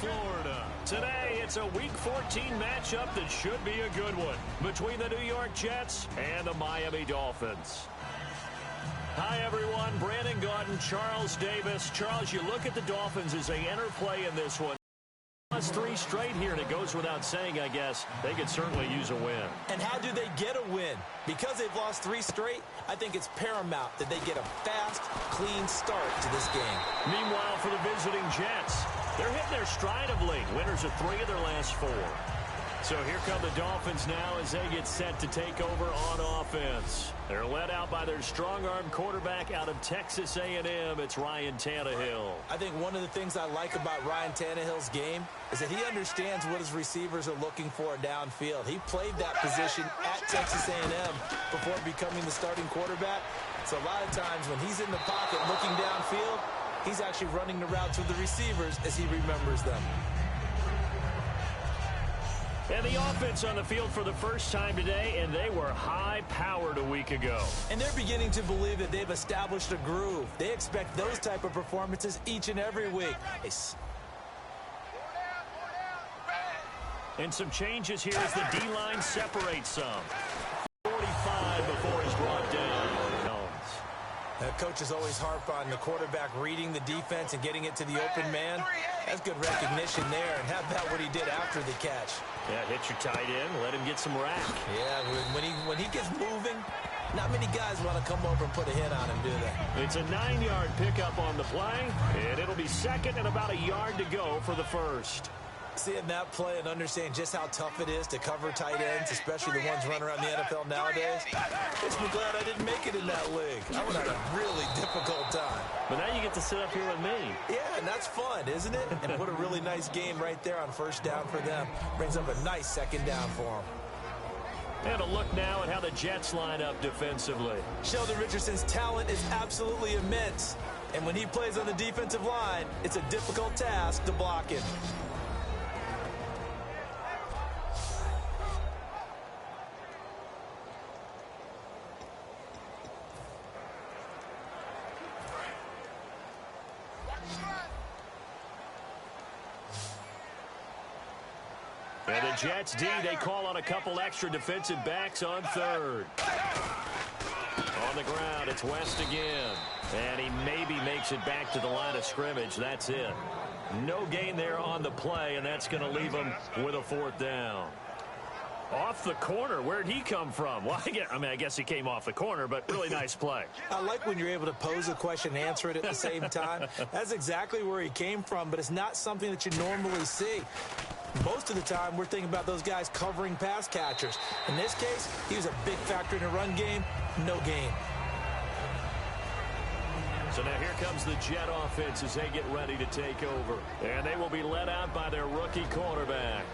Florida. Today, it's a Week 14 matchup that should be a good one between the New York Jets and the Miami Dolphins. Hi, everyone. Brandon Gaudin, Charles Davis. Charles, you look at the Dolphins as they enter play in this one. Lost 3 straight here, and it goes without saying, I guess, they could certainly use a win. And how do they get a win? Because they've lost 3 straight, I think it's paramount that they get a fast, clean start to this game. Meanwhile, for the visiting Jets, they're hitting their stride of late. Winners of 3 of their last 4. So here come the Dolphins now as they get set to take over on offense. They're led out by their strong-arm quarterback out of Texas A&M. It's Ryan Tannehill. I think one of the things I like about Ryan Tannehill's game is that he understands what his receivers are looking for downfield. He played that position at Texas A&M before becoming the starting quarterback. So a lot of times when he's in the pocket looking downfield, he's actually running the routes with the receivers as he remembers them. And the offense on the field for the first time today, and they were high-powered a week ago. And they're beginning to believe that they've established a groove. They expect those type of performances each and every week. And some changes here as the D-line separates some. 45 before he's brought down. Coaches always harp on the quarterback reading the defense and getting it to the open man. That's good recognition there. And how about what he did after the catch? Yeah, hit your tight end, let him get some rack. Yeah, when he gets moving, not many guys want to come over and put a hit on him, do they? It's a 9-yard pickup on the play, and it'll be second and about a yard to go for the first. Seeing that play and understanding just how tough it is to cover tight ends, especially the ones running around the NFL nowadays, makes me glad I didn't make it in that league. I would have a really difficult time. But now you get to sit up here with me. Yeah, and that's fun, isn't it? And put a really nice game right there on first down for them. Brings up a nice second down for them. And a look now at how the Jets line up defensively. Sheldon Richardson's talent is absolutely immense. And when he plays on the defensive line, it's a difficult task to block him. And the Jets D, they call on a couple extra defensive backs on third. On the ground, it's West again. And he maybe makes it back to the line of scrimmage. That's it. No gain there on the play, and that's going to leave him with a 4th down. Off the corner. Where'd he come from? Well, I guess he came off the corner, but really nice play. I like when you're able to pose a question and answer it at the same time. That's exactly where he came from, but it's not something that you normally see. Most of the time, we're thinking about those guys covering pass catchers. In this case, he was a big factor in the run game. No gain. So now here comes the Jet offense as they get ready to take over. And they will be led out by their rookie quarterback.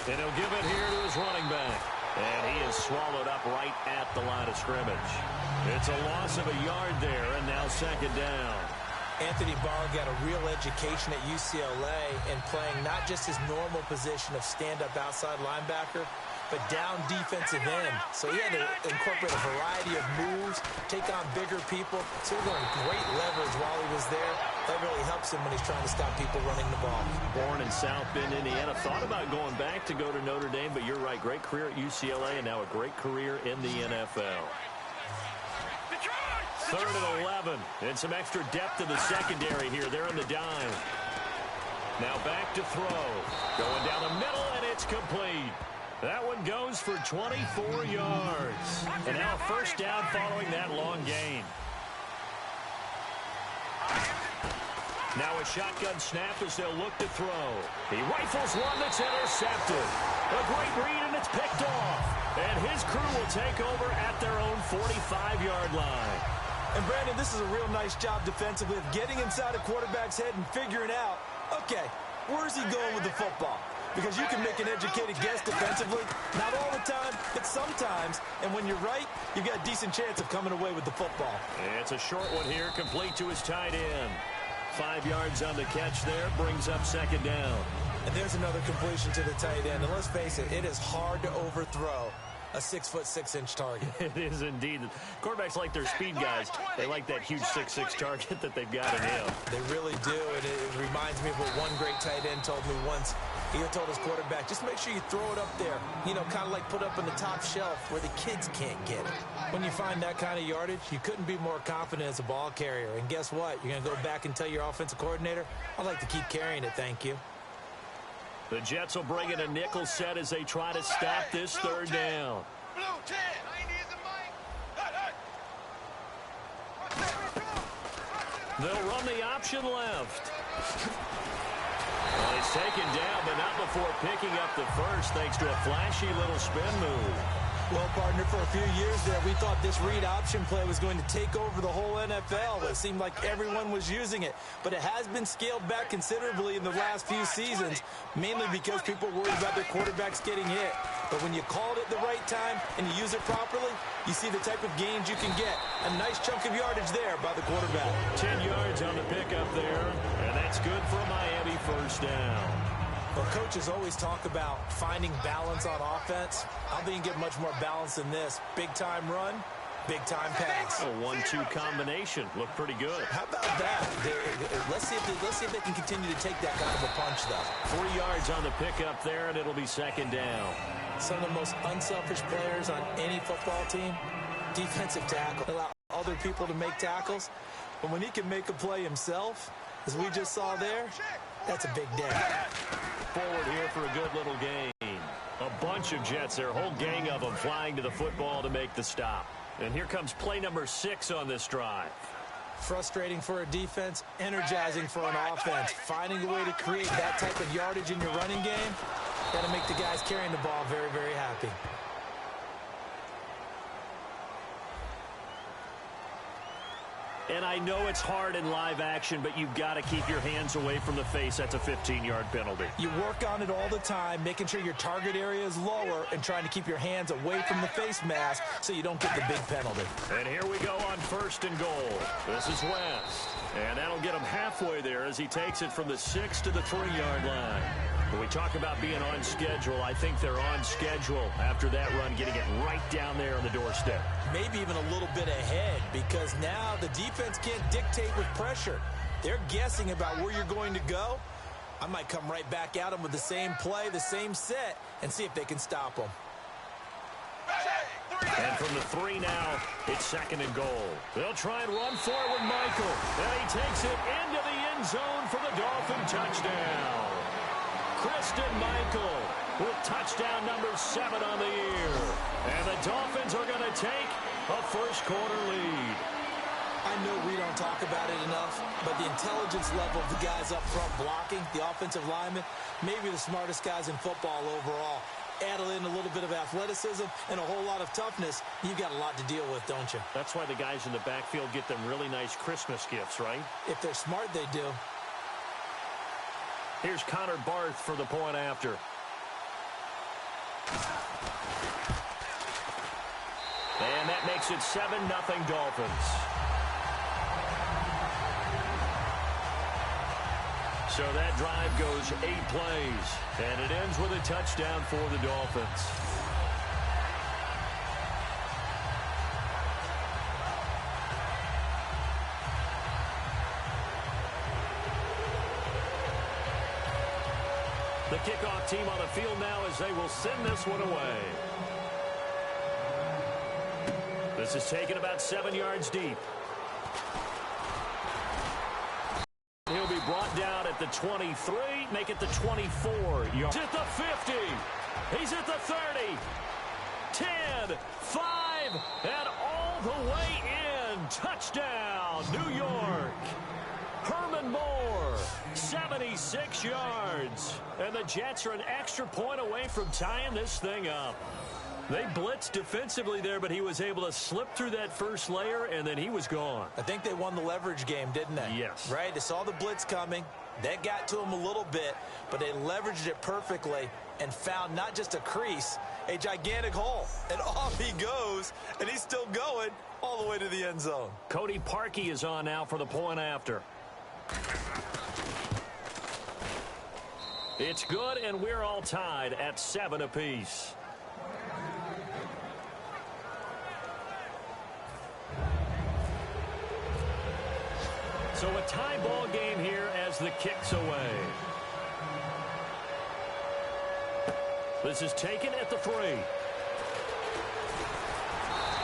And he'll give it here to his running back. And he is swallowed up right at the line of scrimmage. It's a loss of a yard there, and now second down. Anthony Barr got a real education at UCLA in playing not just his normal position of stand-up outside linebacker, but down defensive end. So he had to incorporate a variety of moves, take on bigger people. So he learned great leverage while he was there. That really helps him when he's trying to stop people running the ball. Born in South Bend, Indiana. Thought about going back to go to Notre Dame, but you're right. Great career at UCLA and now a great career in the NFL. Third and 11. And some extra depth in the secondary here. They're in the dime. Now back to throw. Going down the middle, and it's complete. That one goes for 24 yards. And now a first down following that long gain. Now a shotgun snap as they'll look to throw. He rifles one that's intercepted. A great read, and it's picked off. And his crew will take over at their own 45-yard line. And, Brandon, this is a real nice job defensively of getting inside a quarterback's head and figuring out, okay, where's he going with the football? Because you can make an educated guess defensively, not all the time, but sometimes. And when you're right, you've got a decent chance of coming away with the football. It's a short one here, complete to his tight end. 5 yards on the catch there, brings up second down. And there's another completion to the tight end. And let's face it, it is hard to overthrow a 6'6" target. It is indeed. Quarterbacks like their speed guys. They like that huge 6'6" target that they've got in him. They really do, and it reminds me of what one great tight end told me once. He told his quarterback, just make sure you throw it up there. You know, kind of like put up on the top shelf where the kids can't get it. When you find that kind of yardage, you couldn't be more confident as a ball carrier. And guess what? You're going to go back and tell your offensive coordinator, I'd like to keep carrying it, thank you. The Jets will bring in a nickel set as they try to stop this third down. Blue 10. I ain't using mine. They'll run the option left. Well, he's taken down, but not before picking up the first thanks to a flashy little spin move. Well, partner, for a few years there, we thought this read option play was going to take over the whole NFL. It seemed like everyone was using it, but it has been scaled back considerably in the last few seasons, mainly because people worried about their quarterbacks getting hit. But when you call it at the right time and you use it properly, you see the type of gains you can get. A nice chunk of yardage there by the quarterback. 10 yards on the pickup there, and that's good for a Miami first down. Well, coaches always talk about finding balance on offense. I don't think you get much more balance than this. Big-time run, big-time pass. A 1-2 combination. Looked pretty good. How about that? Let's see if they can continue to take that kind of a punch, though. 3 yards on the pickup there, and it'll be second down. Some of the most unselfish players on any football team, defensive tackle. Allow other people to make tackles. But when he can make a play himself, as we just saw there, that's a big day. Forward here for a good little gain. A bunch of Jets, their whole gang of them flying to the football to make the stop. And here comes play number 6 on this drive. Frustrating for a defense, energizing for an offense. Finding a way to create that type of yardage in your running game, got to make the guys carrying the ball very, very happy. And I know it's hard in live action, but you've got to keep your hands away from the face. That's a 15-yard penalty. You work on it all the time, making sure your target area is lower and trying to keep your hands away from the face mask so you don't get the big penalty. And here we go on 1st and goal. This is West. And that'll get him halfway there as he takes it from the 6 to the 3-yard line. When we talk about being on schedule, I think they're on schedule after that run, getting it right down there on the doorstep. Maybe even a little bit ahead, because now the defense can't dictate with pressure. They're guessing about where you're going to go. I might come right back at them with the same play, the same set, and see if they can stop them. And from the 3 now, it's 2nd and goal. They'll try and run for it with Michael. And he takes it into the end zone for the Dolphin touchdown. Christian Michael with touchdown number 7 on the year. And the Dolphins are going to take a first-quarter lead. I know we don't talk about it enough, but the intelligence level of the guys up front blocking, the offensive linemen, maybe the smartest guys in football overall. Add in a little bit of athleticism and a whole lot of toughness, you've got a lot to deal with, don't you? That's why the guys in the backfield get them really nice Christmas gifts, right? If they're smart, they do. Here's Connor Barth for the point after. And that makes it 7-0 Dolphins. So that drive goes 8 plays, and it ends with a touchdown for the Dolphins. The kickoff team on the field now as they will send this one away. This is taken about 7 yards deep. He'll be brought down at the 23, make it the 24. He's at the 50. He's at the 30. 10, 5, and all the way in. Touchdown, New York. Herman Moore, 76 yards. And the Jets are an extra point away from tying this thing up. They blitzed defensively there, but he was able to slip through that first layer, and then he was gone. I think they won the leverage game, didn't they? Yes. Right? They saw the blitz coming. That got to him a little bit, but they leveraged it perfectly and found not just a crease, a gigantic hole. And off he goes, and he's still going all the way to the end zone. Cody Parkey is on now for the point after. It's good, and we're all tied at 7 apiece. So a tie ball game here as the kick's away. This is taken at the 3.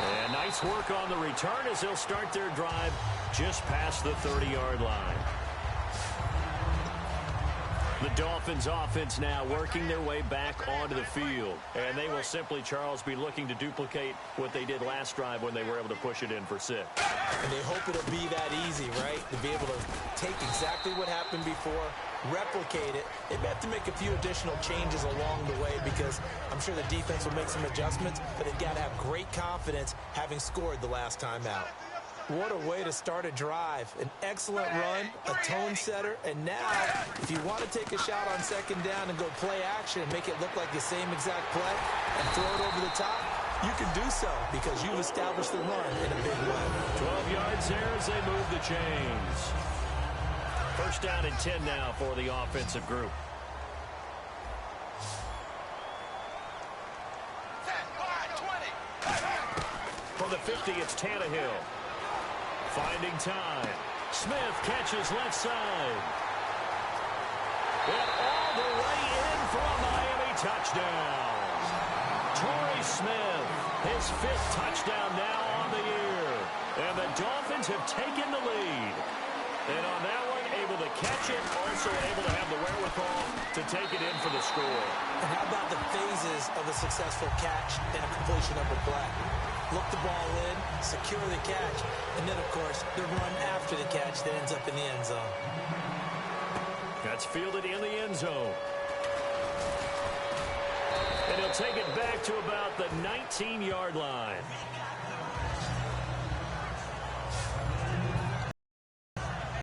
And nice work on the return as they'll start their drive just past the 30-yard line. The Dolphins offense now working their way back onto the field. And they will simply, Charles, be looking to duplicate what they did last drive when they were able to push it in for 6. And they hope it'll be that easy, right? To be able to take exactly what happened before, replicate it. They may have to make a few additional changes along the way because I'm sure the defense will make some adjustments, but they've got to have great confidence having scored the last time out. What a way to start a drive. An excellent run, a tone setter, and now, if you want to take a shot on second down and go play action and make it look like the same exact play and throw it over the top, you can do so because you've established the run in a big way. 12 yards there as they move the chains. First down and 10 now for the offensive group. From the 50, it's Tannehill. Finding time. Smith catches left side. And all the way in for a Miami touchdown. Torrey Smith, his 5th touchdown now on the year. And the Dolphins have taken the lead. And on that one, able to catch it, also able to have the wherewithal to take it in for the score. And how about the phases of a successful catch and a completion of a play? Look the ball in, secure the catch, and then, of course, the run after the catch that ends up in the end zone. That's fielded in the end zone. And he'll take it back to about the 19-yard line.